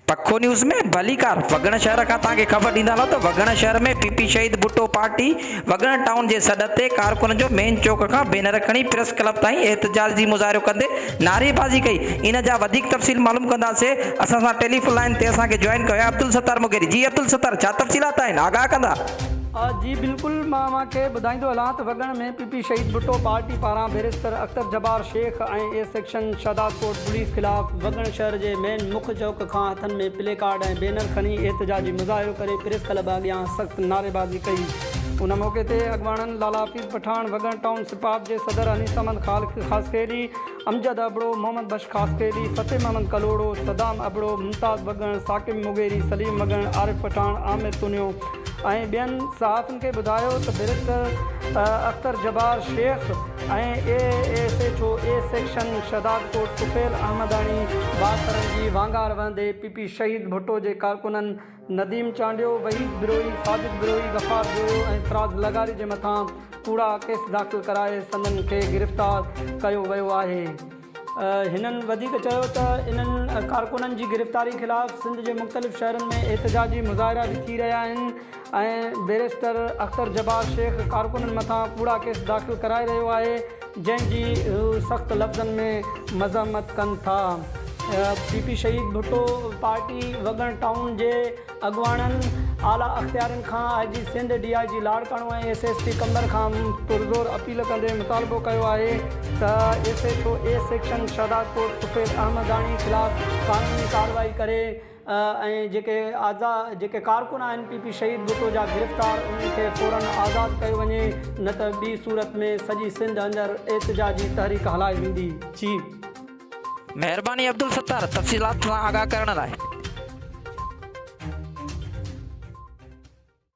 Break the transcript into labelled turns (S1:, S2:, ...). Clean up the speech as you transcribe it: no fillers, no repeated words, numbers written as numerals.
S1: पखो news में भलीकार वगण शहर का तक खबर दींदा तो वगण शहर में पीपी शहीद भुट्टो पार्टी वगण टाउन के सॾ ते कारकुन जो मेन चौक का बैनर खणी प्रेस क्लब ताईं एहतजाजी मुज़ाहिरो कंदे नारेबाजी कई। इन जा वधिक तफ़सील मालूम कंदासीं। असां सां टेलीफोन लाइन ते असांखे जॉइन कयो अब्दुल सत्तार मुगेरी। जी अब्दुल सत्तार, छा तफ़सीलात आहिनि, आगाह कंदा?
S2: जी बिल्कुल, मां के ॿुधाईंदो हलां त वगण में पीपी शहीद भुट्टो पार्टी पारां barrister Akhtar Jabbar Shaikh A section Shahdad Kot police खिलाफ़ वगण शहर के मेन मुख्य चौक का हथन में प्ले कार्ड ए बैनर खणी एहतजाजी मुज़ाहिरो करे प्रेस क्लब अॻियां सख्त नारेबाजी कई। उन मौके ते अॻवाणनि लाला हफ़ीज़ पठान, वगण टाउन सिपाप के सदर अनीस अहमद खासखेड़ी, अमजद अबड़ो, मोहम्मद बश खासखेड़ी, फतेह मोहम्मद कलोड़ो, सदाम अबड़ो, मुमताज़ वगण, साकिब मुगेरी, सलीम वगण, आरिफ पठान, आमिर तुनियो ऐं ॿियनि सहाफ़ियुनि खे ॿुधायो त barrister Akhtar Jabbar Shaikh ASHO A section Shahdad कोट तुफ़ैल अहमदानी बासरंगी वांगार वंदे पीपी शहीद भुट्टो के कारकुननि नदीम चांडियो, वहीद बिरोई, साजिद बिरोई, गफ़ार बिरोई और फराज लगारी के मथां कूड़ा केस दाख़िल कराए संदन के गिरफ़्तार किया वियो आहे। हिननि वधीक चयो त इन्हनि कारकुननि जी गिरफ़्तारी खिलाफ़ सिंध के मुख़्तलिफ़ शहरनि में एहतजाजी मुज़ाहिरा भी थी रहा आहिनि ऐं बैरिस्टर अख्तर जब्बार शेख कारकुननि मथां कूड़ा केस दाख़िल कराए रहियो आहे, जंहिंजी सख़्त लफ़्ज़नि में मज़म्मत कनि था। पीपी शहीद भुट्टो पार्टी वगण टाउन के अॻवाणनि आला अख्तियारनि खां IG सिंध DIG लाड़काणो ऐं SSP कमर खां पुरज़ोर अपील कंदे मुतालबो कयो आहे त SHO ए सेक्शन शहदाद कोट तुफ़ैल अहमदानी खिलाफ़ कानूनी कार्रवाई करे ऐं जेके कारकुन आहिनि पीपी शहीद भुट्टो जा गिरफ़्तार उनखे फ़ौरन आज़ाद कयो वञे, न त ॿी सूरत में सॼी सिंध अंदरि एहतजाजी तहरीक हलाई वेंदी। जी
S1: मेहरबानी अब्दुल सत्तार, तफ़सीलात सां आगाह करण लाइ।